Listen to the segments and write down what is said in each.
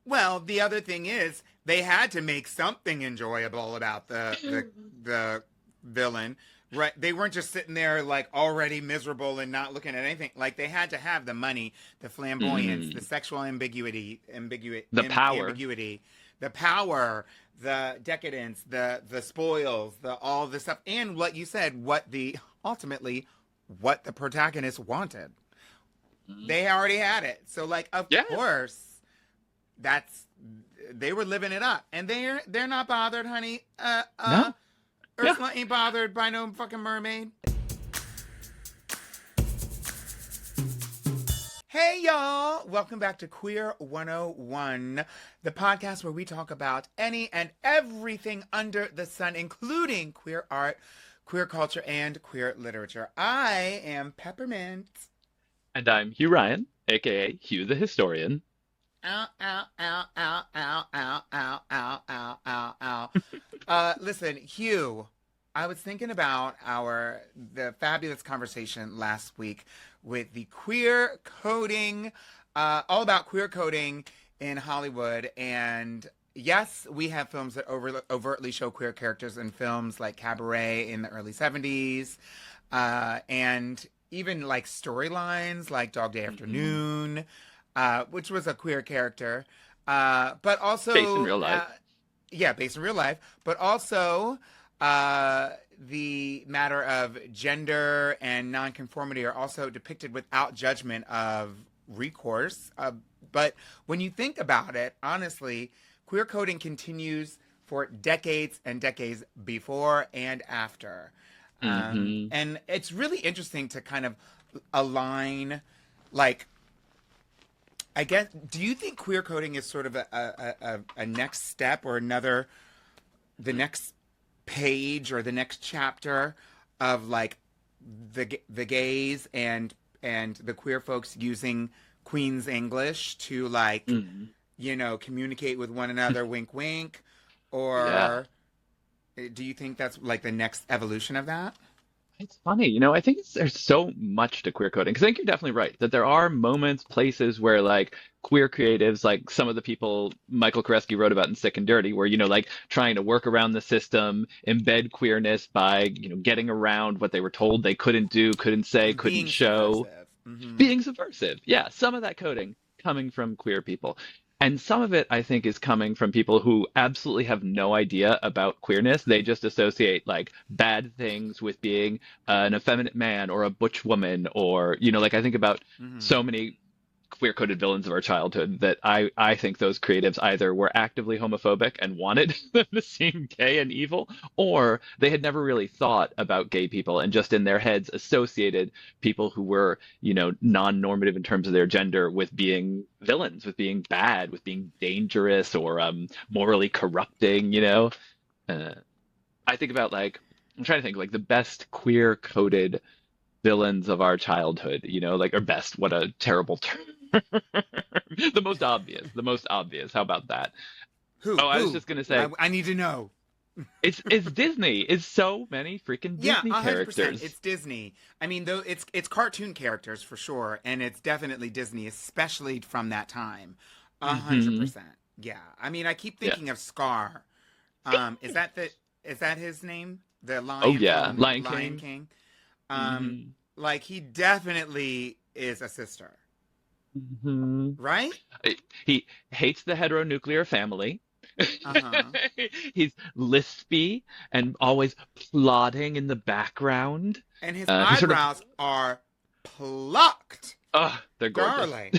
Well, the other thing is they had to make something enjoyable about the villain. Right, they weren't just sitting there like already miserable and not looking at anything. Like they had to have the money, the flamboyance, the Mm. sexual The power. ambiguity, the power, the decadence, the spoils, the all this stuff, and what you said, what the ultimately what the protagonist wanted. Mm. They already had it, so like of Yeah. course that's they were living it up, and they're not bothered, honey. No. Yeah. Ursula ain't bothered by no fucking mermaid. Hey y'all, welcome back to Queer 101, the podcast where we talk about any and everything under the sun, including queer art, queer culture, and queer literature. I am Peppermint. And I'm Hugh Ryan, aka Hugh the Historian. Ow, ow, ow, ow, ow, ow, ow, ow, ow, ow, ow. Listen, Hugh, I was thinking about the fabulous conversation last week with the queer coding, all about queer coding in Hollywood. And yes, we have films that overtly show queer characters in films like Cabaret in the early 70s, and even like storylines like Dog Day Hmm. Afternoon, which was a queer character, but Based in also, real life. yeah, based in real life, but also the matter of gender and nonconformity are also depicted without judgment of recourse. But when you think about it, honestly, queer coding continues for decades and decades before and after. Hmm. And it's really interesting to kind of align, like, I guess, do you think queer coding is sort of a next step or the next page or the next chapter of like the gays and the queer folks using Queen's English to like, Mm. communicate with one another, wink wink, Yeah. or do you think that's like the next evolution of that? It's funny, I think there's so much to queer coding because I think you're definitely right that there are moments, places where like queer creatives, like some of the people Michael Koreski wrote about in Sick and Dirty, where, like trying to work around the system, embed queerness by, getting around what they were told they couldn't do, couldn't say, couldn't Being show. subversive. Hmm. Being subversive. Yeah, some of that coding coming from queer people. And some of it, I think, is coming from people who absolutely have no idea about queerness. They just associate like bad things with being an effeminate man or a butch woman, or, like I think about Hmm. so many queer coded villains of our childhood that I think those creatives either were actively homophobic and wanted them to seem gay and evil, or they had never really thought about gay people and just in their heads associated people who were, non-normative in terms of their gender with being villains, with being bad, with being dangerous or morally corrupting. Uh, I think about like I'm trying to think like the best queer coded villains of our childhood, like or best, what a terrible term. The most obvious, the most obvious. How about that? Who? Oh, I was Who? just gonna I, say I need to know. it's Disney. It's so many freaking Yeah, Disney 100%. characters. It's Disney. I mean, though it's cartoon characters for sure, and it's definitely Disney, especially from that time. A hundred Hmm. percent. Yeah. I mean, I keep Yeah. thinking of Scar. Is that his name? The Oh lion yeah, from Lion Lion King. King. Hmm. Like he definitely is a sister, Hmm. right? He hates the heteronuclear family. Uh huh. He's lispy and always plodding in the background. And his He's sort of eyebrows are plucked, they're gorgeous. darling.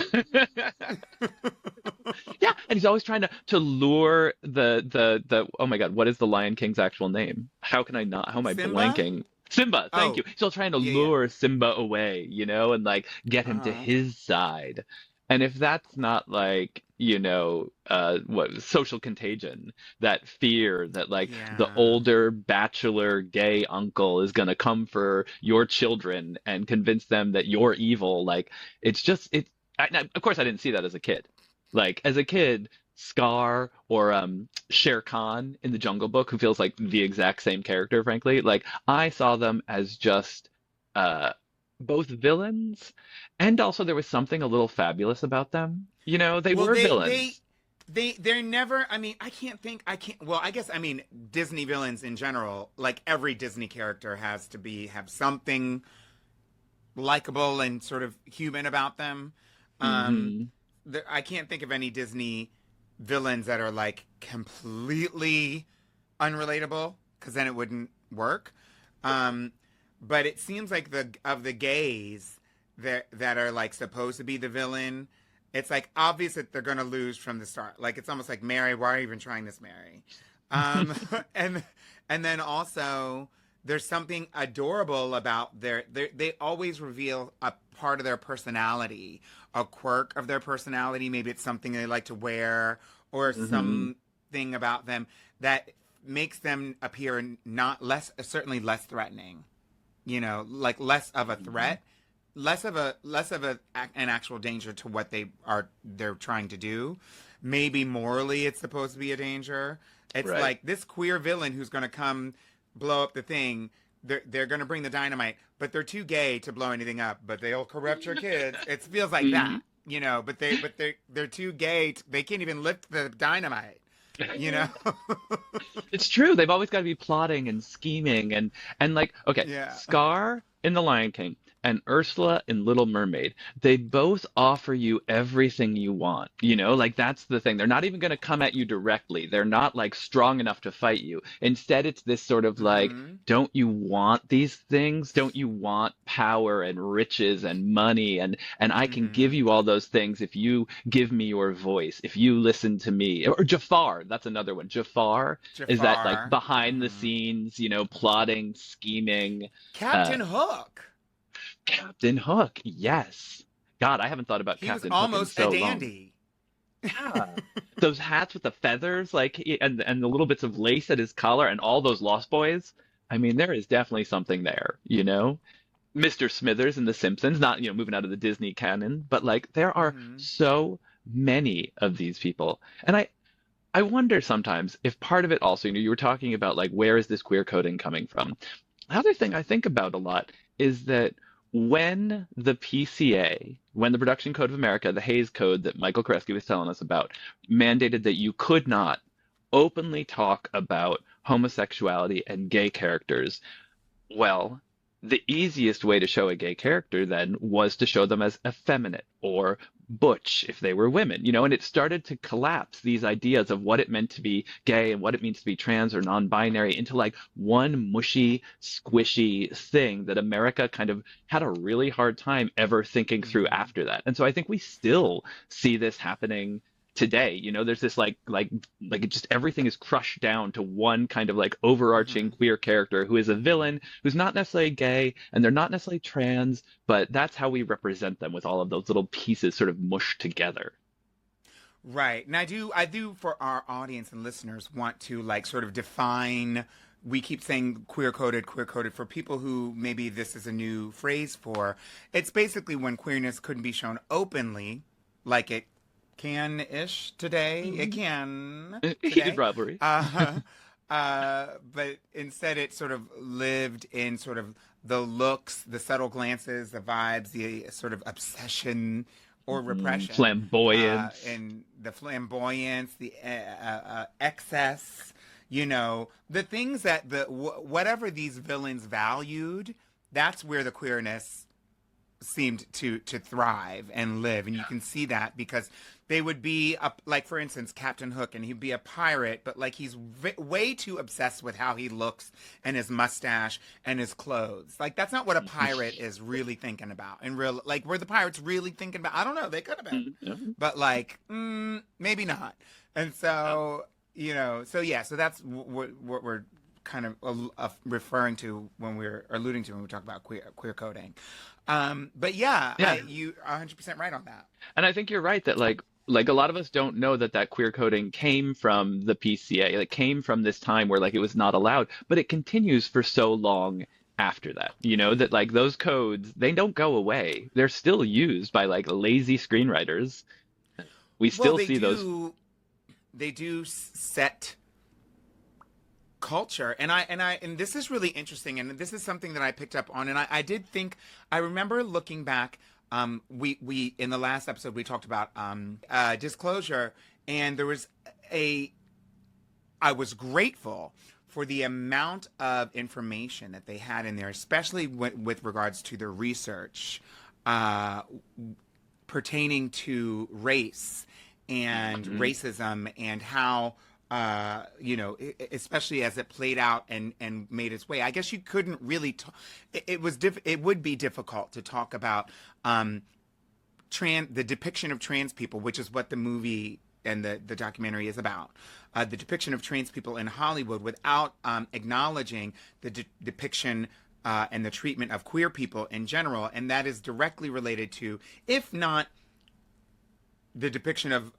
Yeah, and he's always trying to lure the oh my God, what is the Lion King's actual name? How can I not? How am I Simba? blanking? Simba, thank you. Oh, He's still trying to yeah, yeah. lure Simba away, and like get Uh him to huh. his side. And if that's not like, what social contagion, that fear that like the Yeah. older bachelor gay uncle is gonna come for your children and convince them that you're evil, like it's just of course I didn't see that as a kid. Like as a kid, Scar or Shere Khan in the Jungle Book, who feels like the exact same character, frankly, like I saw them as just uh, both villains, and also there was something a little fabulous about them. They Well, were they villains. they're never. I mean, I can't. Well, I guess I mean Disney villains in general. Like every Disney character has to have something likable and sort of human about them. Um, Hmm. I can't think of any Disney villains that are like completely unrelatable because then it wouldn't work. Um, but it seems like the gays that are like supposed to be the villain, it's like obvious that they're gonna lose from the start. Like it's almost like Mary, why are you even trying this, Mary? Um, and and then also there's something adorable about they always reveal a part of their personality, a quirk of their personality. Maybe it's something they like to wear or Hmm. something about them that makes them appear not less, certainly less threatening. Like less of a threat, less of an actual danger to what they're trying to do. Maybe morally it's supposed to be a danger. It's Right. like this queer villain who's going to come blow up the thing. They're going to bring the dynamite, but they're too gay to blow anything up. But they'll corrupt your kids. It feels like that, Mhm. But they're too gay. They can't even lift the dynamite. You know. It's true. They've always got to be plotting and scheming and like okay, Yeah. Scar in The Lion King and Ursula in Little Mermaid. They both offer you everything you want. Like that's the thing. They're not even going to come at you directly. They're not like strong enough to fight you. Instead, it's this sort of like, Mm-hmm. don't you want these things? Don't you want power and riches and money and I can give Mm-hmm. you all those things if you give me your voice, if you listen to me. Or Jafar, that's another one. Jafar is that like Jafar. behind the Mm-hmm. scenes, plotting, scheming, uh, Captain Hook. Captain Hook. Yes. God, I haven't thought about He was Captain Hook in almost a so long. dandy. Yeah. Those hats with the feathers, like, and the little bits of lace at his collar, and all those Lost Boys. I mean, there is definitely something there. Mr. Smithers in The Simpsons, not, moving out of the Disney canon, but like there are Mm-hmm. so many of these people. And I wonder sometimes if part of it also, you were talking about like where is this queer coding coming from? Another thing I think about a lot is that when the PCA, when the Production Code of America, the Hays Code that Michael Koreski was telling us about, mandated that you could not openly talk about homosexuality and gay characters, well, the easiest way to show a gay character then was to show them as effeminate or butch if they were women, and it started to collapse these ideas of what it meant to be gay and what it means to be trans or non-binary into like one mushy, squishy thing that America kind of had a really hard time ever thinking through Mm-hmm. after that. And so I think we still see this happening today. There's this like just everything is crushed down to one kind of like Mm-hmm. overarching queer character who is a villain who's not necessarily gay and they're not necessarily trans, but that's how we represent them with all of those little pieces sort of mushed together. Right. And I do for our audience and listeners want to like sort of define. We keep saying queer coded for people who maybe this is a new phrase for. It's basically when queerness couldn't be shown openly, like it can ish today. It Mhm. can Heated today. rivalry. Uh, but instead it sort of lived in sort of the looks, the subtle glances, the vibes, the sort of obsession or repression, Flamboyance. and the flamboyance, the excess, the things that whatever these villains valued, that's where the queerness seemed to thrive and live. And you can see that because they would be up, like for instance Captain Hook, and he'd be a pirate, but like he's way too obsessed with how he looks and his mustache and his clothes. Like that's not what a pirate is really thinking about in real, like were the pirates really thinking about, I don't know, they could have been, but like maybe not. And so so yeah, so that's what we're kind of referring to when we're alluding to when we talk about queer coding. But yeah, Yeah. you are 100% right on that. And I think you're right that like a lot of us don't know that queer coding came from the PCA. It came from this time where like it was not allowed, but it continues for so long after that. That like those codes, they don't go away. They're still used by like lazy screenwriters. We Well, still see those. they do set culture, and this is really interesting, and this is something that I picked up on, and I did think, I remember looking back. We in the last episode we talked about disclosure, And there was a I was grateful for the amount of information that they had in there, especially with regards to the research uh, pertaining to race and Hmm. racism and how, especially as it played out and made its way. I guess you couldn't really talk. It would be difficult to talk about um, the depiction of trans people, which is what the movie and the documentary is about. The depiction of trans people in Hollywood without acknowledging the depiction and the treatment of queer people in general. And that is directly related to, if not the depiction of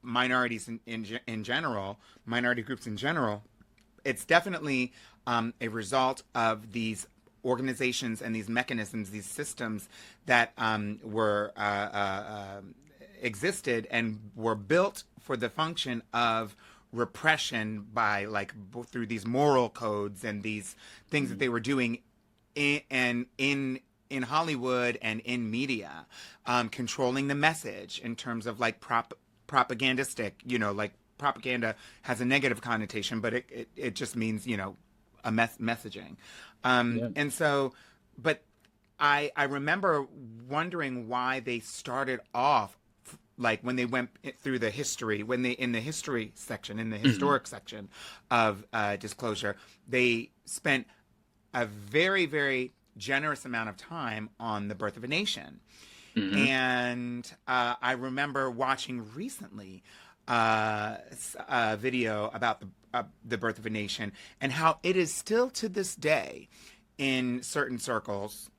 minorities in general, minority groups in general, it's definitely a result of these organizations and these mechanisms, these systems that were existed and were built for the function of repression by through these moral codes and these things that they were doing in Hollywood and in media, controlling the message in terms of propagandistic, propaganda has a negative connotation, but it just means, a messaging. Yeah. And so, but I remember wondering why they started off like when they went through the history, when they in the history section, in the Hmm. historic section of Disclosure, they spent a very, very generous amount of time on the birth of a nation. Hmm. And I remember watching recently a video about the birth of a nation and how it is still to this day in certain circles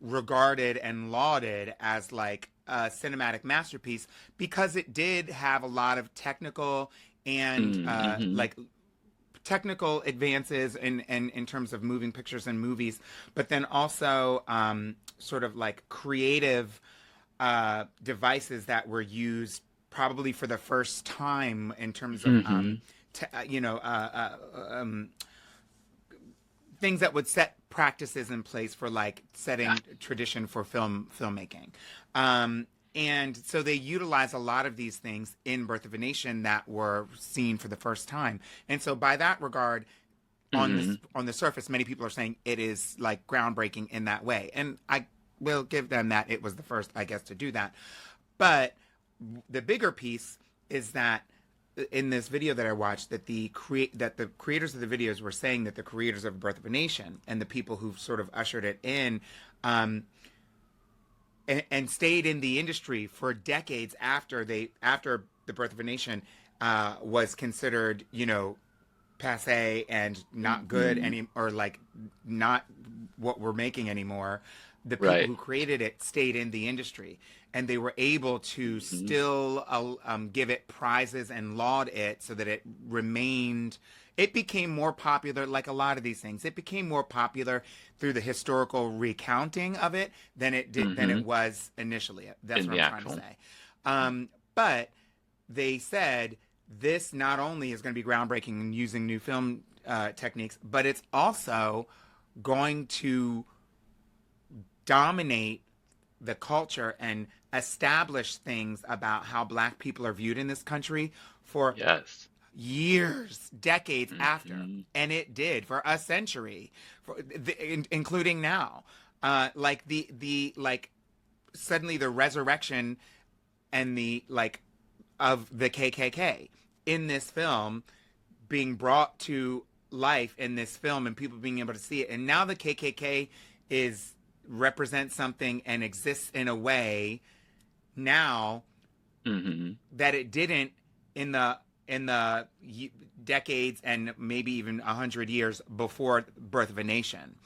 regarded and lauded as like a cinematic masterpiece because it did have a lot of technical and Hmm. technical advances in terms of moving pictures and movies, but then also sort of like creative devices that were used probably for the first time in terms of Hmm. t- uh, you know uh, uh, um, things that would set practices in place for like Yeah. setting tradition for filmmaking. Um, and so they utilize a lot of these things in Birth of a Nation that were seen for the first time. And so by that regard, Hmm. on the surface, many people are saying it is like groundbreaking in that way. And I will give them that it was the first, I guess, to do that. But the bigger piece is that in this video that I watched, that the creators of the videos were saying that the creators of Birth of a Nation and the people who sort of ushered it in, and stayed in the industry for decades after the Birth of a Nation was considered, passe and not good Hmm. any or like not what we're making anymore. The people Right. who created it stayed in the industry and they were able to Hmm. still give it prizes and laud it so that it became more popular. Like a lot of these things, it became more popular through the historical recounting of it than Hmm. it was initially. That's In what the I'm trying to actual. say. But they said this not only is going to be groundbreaking in using new film techniques, but it's also going to dominate the culture and establish things about how black people are viewed in this country for Yes. years, decades after. Hmm. And it did for a century, including now. Like like suddenly the resurrection and the like of the KKK in this film being brought to life in this film and people being able to see it. And now the KKK is represents something and exists in a way now Hmm. that it didn't in the decades and maybe even 100 years before Birth of a Nation.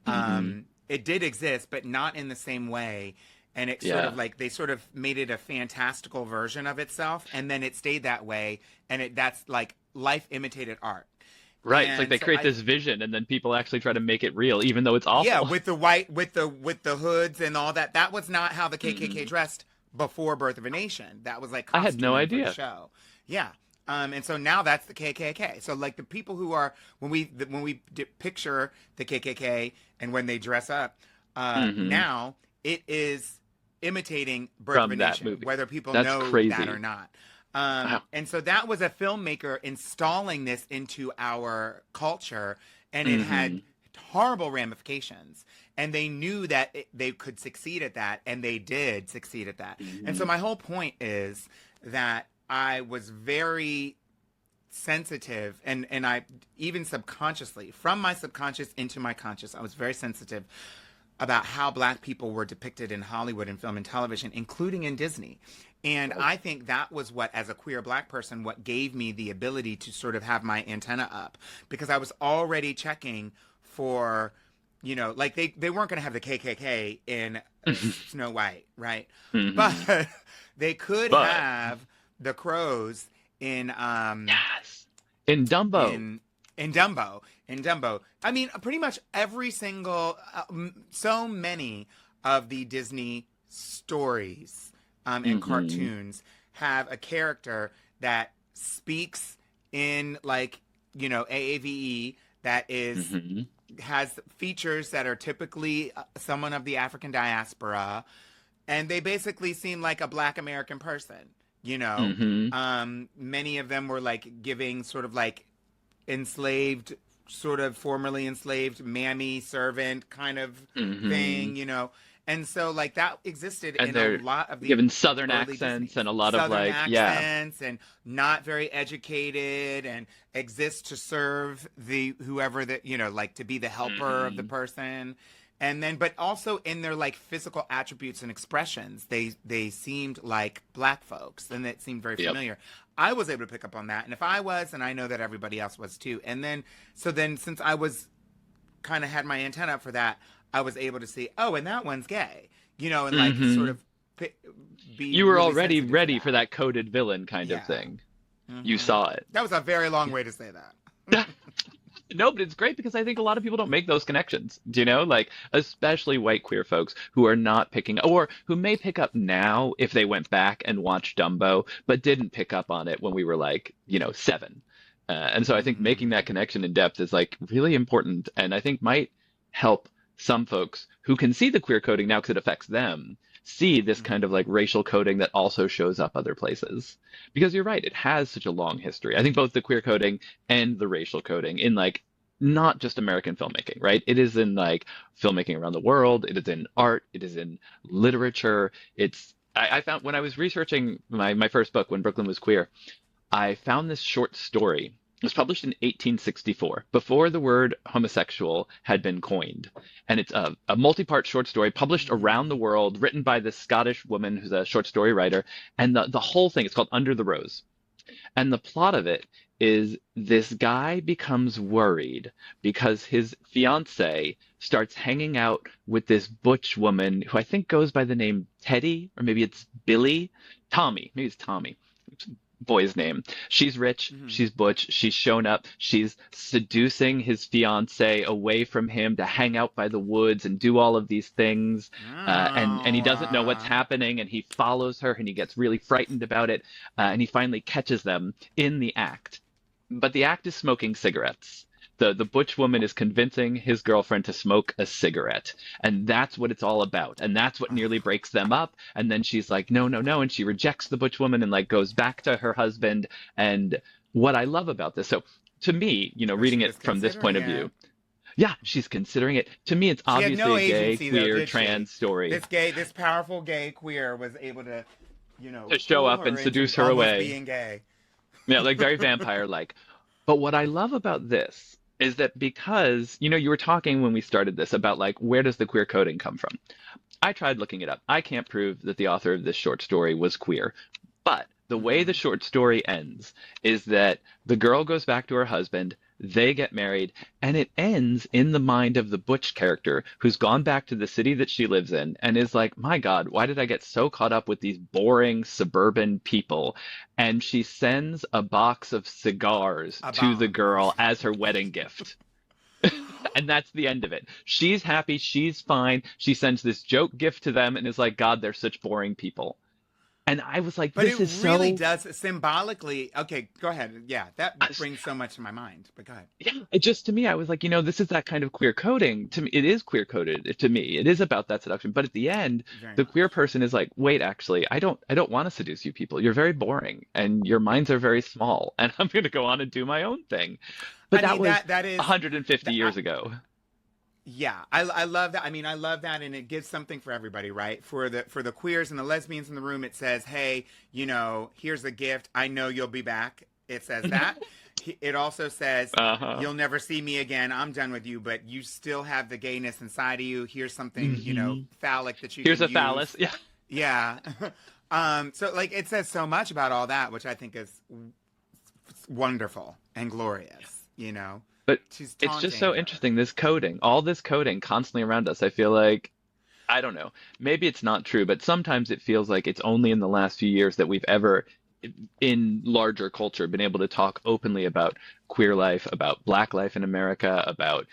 Hmm. It did exist, but not in the same way. And it sort Yeah. of like they sort of made it a fantastical version of itself, and then it stayed that way. And that's like life imitated art. Right. It's like And they so create I this vision and then people actually try to make it real, even though it's Yeah, awful. with the white with the hoods and all that. That was not how the KKK Hmm. dressed before Birth of a Nation. That was like I had no costuming for the idea. show. Yeah. And so now that's the KKK. So like the people who are picture the KKK and when they dress up, Hmm. now it is imitating Birth of a From that Nation, movie. whether people That's know that or crazy. not. Wow. And so that was a filmmaker installing this into our culture, and it had Hmm. horrible ramifications. And they knew that they could succeed at that, and they did succeed at that. And so Hmm. my whole point is that I was very sensitive, and I even subconsciously, from my subconscious into my conscious, I was very sensitive about how black people were depicted in Hollywood and film and television, including in Disney. And Right. I think that was what, as a queer black person, what gave me the ability to sort of have my antenna up, because I was already checking for, like they weren't going to have the KKK in Snow White, right? But Hmm. they could But have the crows in yes, in Dumbo. in in Dumbo. In Dumbo, I mean, pretty much every single, so many of the Disney stories and Hmm. cartoons have a character that speaks in, like, AAVE, that is Hmm. has features that are typically someone of the African diaspora, and they basically seem like a black American person. You know, Hmm. Many of them were like giving sort of like enslaved, sort of formerly enslaved mammy servant kind of Hmm. thing. And so like that existed And in a they're lot of the given Southern early accents Disneys. and a lot of Southern like, yeah. accents, and not very educated, and exist to serve the whoever that, like to be the helper of the Hmm. person. And then, but also in their like physical attributes and expressions, they seemed like black folks, and it seemed very Yep. familiar. I was able to pick up on that, and if I was, and I know that everybody else was too. And then, so then, since I was kind of had my antenna up for that, I was able to see, oh, and that one's gay, and like sort Hmm. of be You were really already sensitive to ready for that. that coded villain kind of Yeah. thing. You hmm saw it. That was a very long way to say that. No, but it's great because I think a lot of people don't make those connections. Do you know? Like, especially white queer folks who are not picking, or who may pick up now if they went back and watched Dumbo, but didn't pick up on it when we were like, 7. And so I think making that hmm connection in depth is like really important, and I think might help some folks who can see the queer coding now because it affects them, see this kind of like hmm racial coding that also shows up other places. Because you're right, it has such a long history. I think both the queer coding and the racial coding in like not just American filmmaking, right? It is in like filmmaking around the world. It is in art. It is in literature. I found when I was researching my first book, When Brooklyn Was Queer, I found this short story. It was published in 1864, before the word homosexual had been coined. And it's a multi-part short story published around the world, written by this Scottish woman who's a short story writer. And the whole thing, it's called Under the Rose. And the plot of it is this guy becomes worried because his fiance starts hanging out with this butch woman who I think goes by the name Teddy, or maybe it's Billy. Tommy. Maybe it's Tommy. Boy's name. She's rich, hmm she's butch, she's shown up, she's seducing his fiance away from him to hang out by the woods and do all of these things. And he Oh, doesn't know what's happening, and he follows her and he gets really frightened about it. And he finally catches them in the act. But the act is smoking cigarettes. The butch woman is convincing his girlfriend to smoke a cigarette. And that's what it's all about. And that's what nearly breaks them up. And then she's like, no, no, no. And she rejects the butch woman and like goes back to her husband. And what I love about this, so to me, but reading she it was from this point considering of it. view, yeah, she's considering it. To me, it's She had obviously no a gay, agency, though, queer, did she? trans story This powerful gay queer was able to, to show fool up her and into seduce her almost away. being gay. Yeah, like very vampire like. But what I love about this is that because, you were talking when we started this about like where does the queer coding come from? I tried looking it up. I can't prove that the author of this short story was queer. But the way the hmm short story ends is that the girl goes back to her husband, they get married, and it ends in the mind of the Butch character who's gone back to the city that she lives in and is like, my God, why did I get so caught up with these boring suburban people? And she sends a box of cigars A to the bomb. girl as her wedding gift. And that's the end of it. She's happy, she's fine. She sends this joke gift to them and is like, God, they're such boring people. And I was like, But this it is really so. does symbolically. Okay, go ahead. Yeah, that brings so much to my mind. But go ahead. Yeah, it just to me, I was like, this is that kind of queer coding. To me, it is queer coded. To me, it is about that seduction. But at the end, Very the queer much. person is like, wait, actually, I don't want to seduce you people. You're very boring, and your minds are very small, and I'm going to go on and do my own thing. But I that mean was that is 150 that. years ago. Yeah, I love that. I mean, I love that, and it gives something for everybody, right? For the queers and the lesbians in the room, it says, "Hey, here's a gift. I know you'll be back." It says that. It also says, Uh-huh. "You'll never see me again. I'm done with you, but you still have the gayness inside of you. Here's something, Hmm. phallic that you Here's can a use." phallus. Yeah. Yeah. So like it says so much about all that, which I think is wonderful and glorious. But She's it's just taunting so her. interesting, this coding, all this coding constantly around us. I feel like, I don't know, maybe it's not true, but sometimes it feels like it's only in the last few years that we've ever, in larger culture, been able to talk openly about queer life, about Black life in America, about,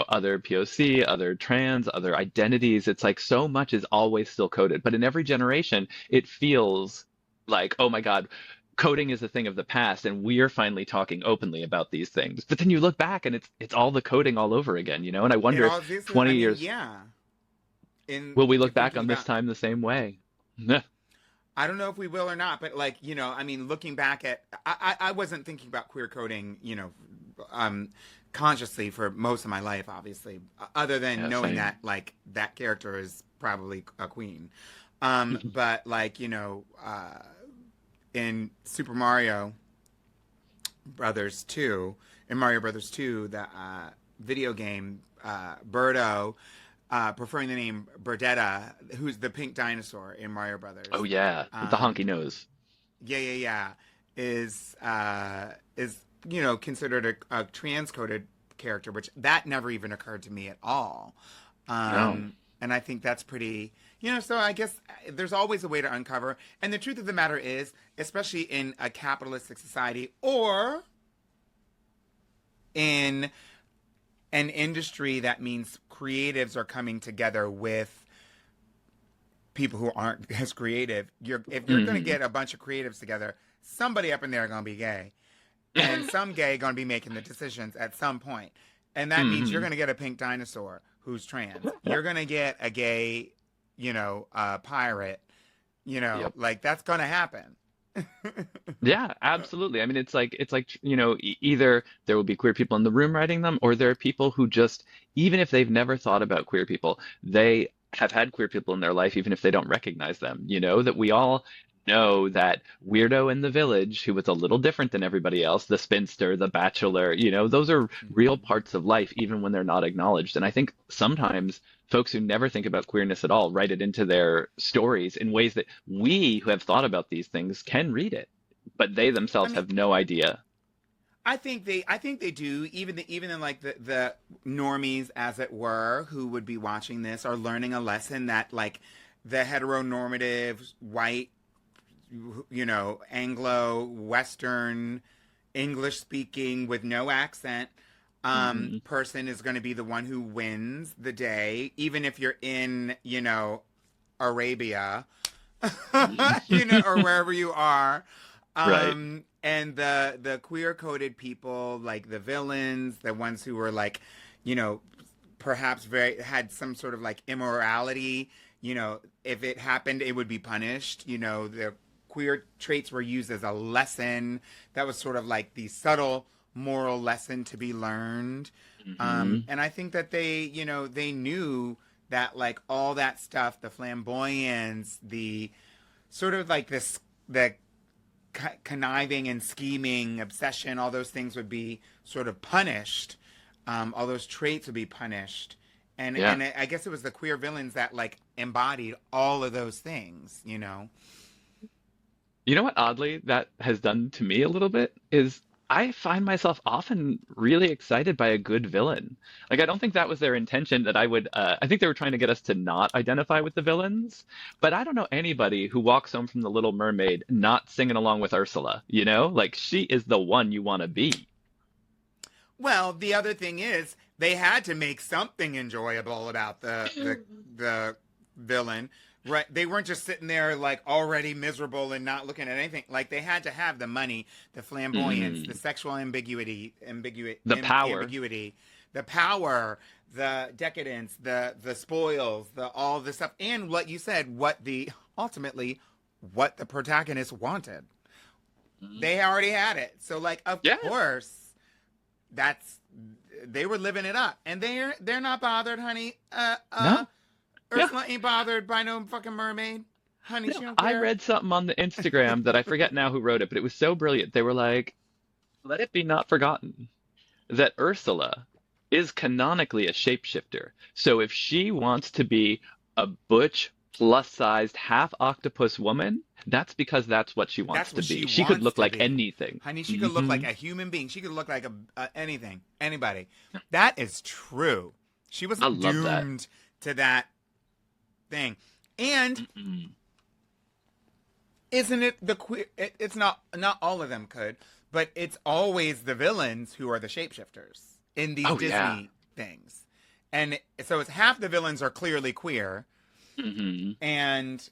other POC, other trans, other identities. It's like so much is always still coded. But in every generation, it feels like, oh my God, coding is a thing of the past, and we're finally talking openly about these things. But then you look back and it's all the coding all over again. And I It wonder if all this is, 20 I mean, years, yeah. In will we look back thinking on this about, time the same way? I don't know if we will or not, but like, I mean, looking back at, I wasn't thinking about queer coding, um, consciously for most of my life, obviously, other than Yeah, knowing same. that like that character is probably a queen. But like, in Super Mario Brothers 2, in Mario Brothers 2, the video game, Birdo, preferring the name Burdetta, who's the pink dinosaur in Mario Oh Brothers. yeah, with the Um, honky nose. yeah, yeah, yeah, is considered a transcoded character, which that never even occurred to me at all. No. And I think that's pretty. So I guess there's always a way to uncover. And the truth of the matter is, especially in a capitalistic society or in an industry that means creatives are coming together with people who aren't as creative. If you're going to Hmm. get a bunch of creatives together, somebody up in there going to be gay, and some gay going to be making the decisions at some point, and that means you're Hmm. going to get a pink dinosaur who's trans. You're going to get a gay, pirate. Yep. Like that's going to happen. Yeah, absolutely. I mean, it's like, either there will be queer people in the room writing them, or there are people who just, even if they've never thought about queer people, they have had queer people in their life, even if they don't recognize them. That we all know that weirdo in the village who was a little different than everybody else, the spinster, the bachelor, those are real Mhm. parts of life, even when they're not acknowledged. And I think sometimes folks who never think about queerness at all write it into their stories in ways that we who have thought about these things can read it, but they I themselves mean, have no idea. I think they do. Even in like the normies, as it were, who would be watching this are learning a lesson that like the heteronormative white, Anglo Western English speaking with no accent Hmm. person is going to be the one who wins the day, even if you're in Arabia, or wherever you are. Right. And the queer coded people, like the villains, the ones who were like, you know, perhaps very had some sort of like immorality. If it happened, it would be punished. The queer traits were used as a lesson. That was sort of like the subtle moral lesson to be learned. Hmm. And I think that they knew that like all that stuff, the flamboyance, the sort of like this, the conniving and scheming, obsession, all those things would be sort of punished. All those traits would be punished. And Yeah. and I guess it was the queer villains that like embodied all of those things. You know what, oddly, that has done to me a little bit is I find myself often really excited by a good villain. Like, I don't think that was their intention that I think they were trying to get us to not identify with the villains, but I don't know anybody who walks home from The Little Mermaid not singing along with Ursula, you know? Like, she is the one you want to be. Well, the other thing is they had to make something enjoyable about the villain. Right. They weren't just sitting there like already miserable and not looking at anything. Like they had to have the money, the flamboyance, the Mm. sexual The power. ambiguity, the power, the decadence, the spoils, the all this stuff, and what you said, what the ultimately what the protagonist wanted. Mm. They already had it. So like of Yeah. course that's they were living it up. And they're not bothered, honey. No. Yeah. Ursula ain't bothered by no fucking mermaid. Honey, No. she don't I care. read something on the Instagram that I forget now who wrote it, but it was so brilliant. They were like, let it be not forgotten that Ursula is canonically a shapeshifter. So if she wants to be a butch, plus-sized, half octopus woman, that's because that's what she wants That's to what be. she She could wants look to like be. anything. Honey, she could look Hmm. like a human being. She could look like anything, anybody. That is true. She I wasn't love that. doomed to that thing. And Mm-mm. isn't it the queer? It's not all of them could, but it's always the villains who are the shapeshifters in these Oh yeah. Disney things. And so it's half the villains are clearly queer, Hmm. and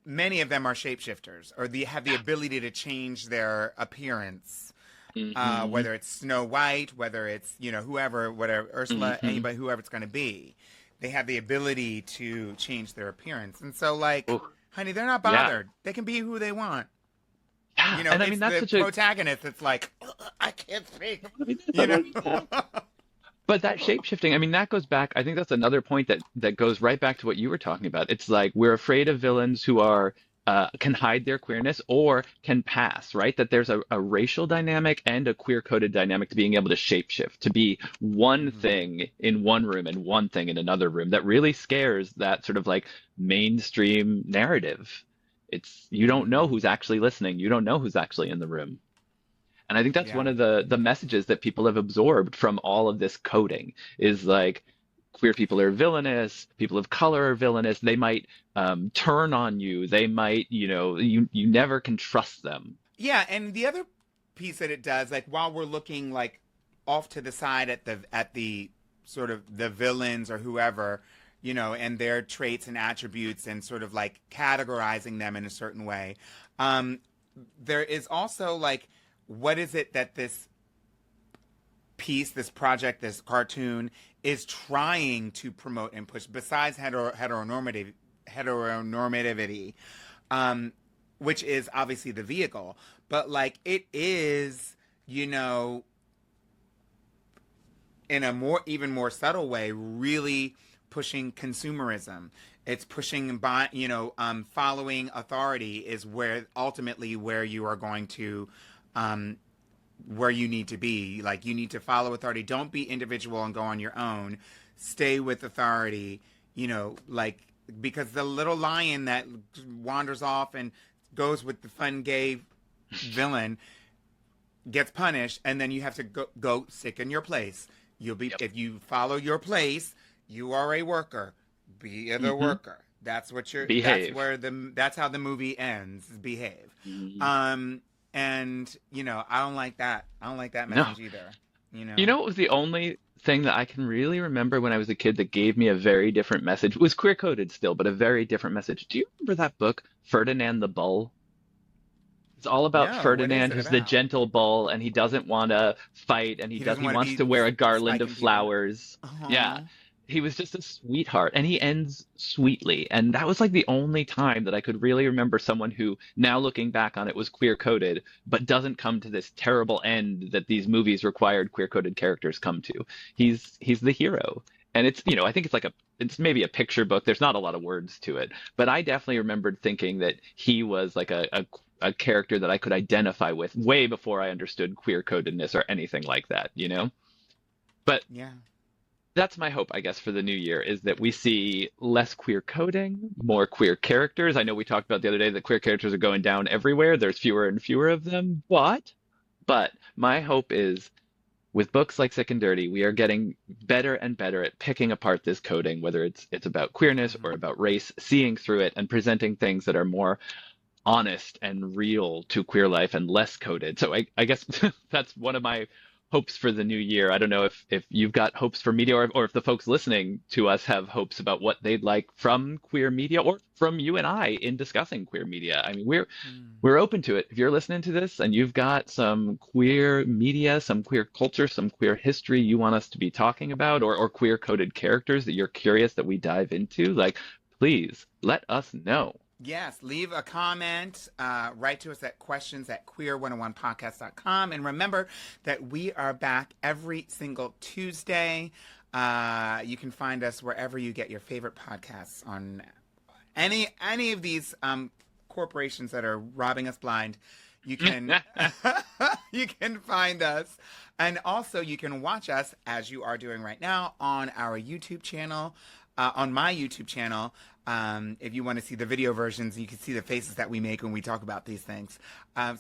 many of them are shapeshifters or they have the ability to change their appearance. Hmm. Whether it's Snow White, whether it's whoever, whatever Ursula, Hmm. anybody, whoever it's going to be, they have the ability to change their appearance. And so, like, Oh, honey, they're not yeah. bothered. They can be who they want. Yeah. And I mean It's that's the such a protagonist. It's like I can't speak. I mean, You know. but that shape shifting, I mean, that goes back. I think that's another point that goes right back to what you were talking about. It's like we're afraid of villains who are can hide their queerness or can pass, right? That there's a racial dynamic and a queer coded dynamic to being able to shapeshift, to be one Mhm. thing in one room and one thing in another room. That really scares that sort of like mainstream narrative. It's you don't know Mhm. who's actually listening. You don't know who's actually in the room. And I think that's one Yeah. of the messages that people have absorbed from all of this coding is like queer people are villainous, people of color are villainous. They might turn on you. They might, you never can trust them. Yeah, and the other piece that it does, like while we're looking like off to the side at the sort of the villains or whoever, and their traits and attributes and sort of like categorizing them in a certain way. Um, there is also like, what is it that this piece, this project, this cartoon is trying to promote and push besides heteronormativity, um, which is obviously the vehicle, but like it is, you know, in a more even more subtle way, really pushing consumerism. It's pushing by, following authority is where ultimately where you are going to, um, where you need to be. Like you need to follow authority. Don't be individual and go on your own. Stay with authority. Like because the little lion that wanders off and goes with the fun gay villain gets punished, and then you have to go sit in your place. You'll be Yep. if you follow your place, you are a worker. Be the Hmm. worker. That's what you're. That's Behave. where the. That's how the movie ends. Behave. Mhm. Um, and I don't like that. I don't like that No. message either. You You know. know what was the only thing that I can really remember when I was a kid that gave me a very different message? It was queer coded still, but a very different message. Do you remember that book, Ferdinand the Bull? It's all about No. What is Ferdinand, it who's the about? gentle bull, and he doesn't want to fight, and He doesn't he want to wants be to wear a garland of spiking people. flowers. Yeah, Oh. he was just a sweetheart, and he ends sweetly. And that was like the only time that I could really remember someone who, now looking back on it, was queer coded, but doesn't come to this terrible end that these movies required queer coded characters come to. He's the hero. And it's, I think it's like it's maybe a picture book. There's not a lot of words to it, but I definitely remembered thinking that he was like a character that I could identify with way before I understood queer codedness or anything like that, you know? But Yeah. that's my hope, I guess, for the new year is that we see less queer coding, more queer characters. I know we talked about the other day that queer characters are going down everywhere. There's fewer and fewer of them. But my hope is with books like Sick and Dirty, we are getting better and better at picking apart this coding, whether it's about queerness or Hmm. about race, seeing through it and presenting things that are more honest and real to queer life and less coded. So I guess that's one of my hopes for the new year. I don't know if you've got hopes for media, or if the folks listening to us have hopes about what they'd like from queer media, or from you and I in discussing queer media. I mean, we're open to it. If you're listening to this and you've got some queer media, some queer culture, some queer history you want us to be talking about, or queer coded characters that you're curious that we dive into, like, please let us know. Yes, leave a comment, write to us at questions@queer101podcast.com. And remember that we are back every single Tuesday. You can find us wherever you get your favorite podcasts, on any of these corporations that are robbing us blind. You can you can find us. And also you can watch us, as you are doing right now, on our YouTube channel, on my YouTube channel. If you want to see the video versions, you can see the faces that we make when we talk about these things.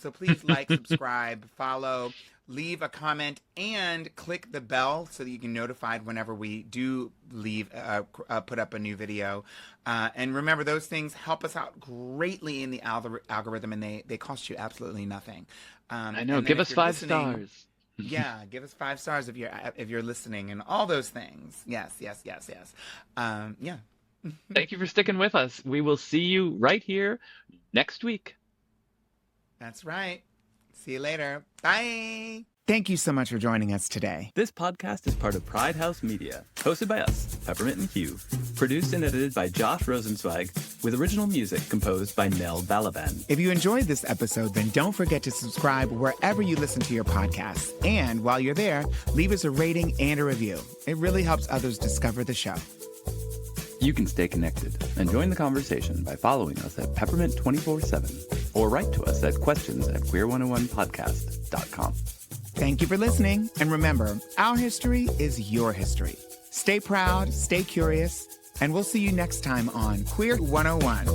So please like, subscribe, follow, leave a comment, and click the bell so that you can be notified whenever we do put up a new video. And remember, those things help us out greatly in the algorithm, and they cost you absolutely nothing. I know. Give us 5 stars. Yeah, give us 5 stars if you're listening, and all those things. Yes. Yeah. Thank you for sticking with us. We will see you right here next week. That's right. See you later. Bye. Thank you so much for joining us today. This podcast is part of Pride House Media, hosted by us, Peppermint and Hugh, produced and edited by Josh Rosenzweig, with original music composed by Nell Balaban. If you enjoyed this episode, then don't forget to subscribe wherever you listen to your podcasts. And while you're there, leave us a rating and a review. It really helps others discover the show. You can stay connected and join the conversation by following us at Peppermint 24/7 or write to us at questions@queer101podcast.com. Thank you for listening. And remember, our history is your history. Stay proud, stay curious, and we'll see you next time on Queer 101.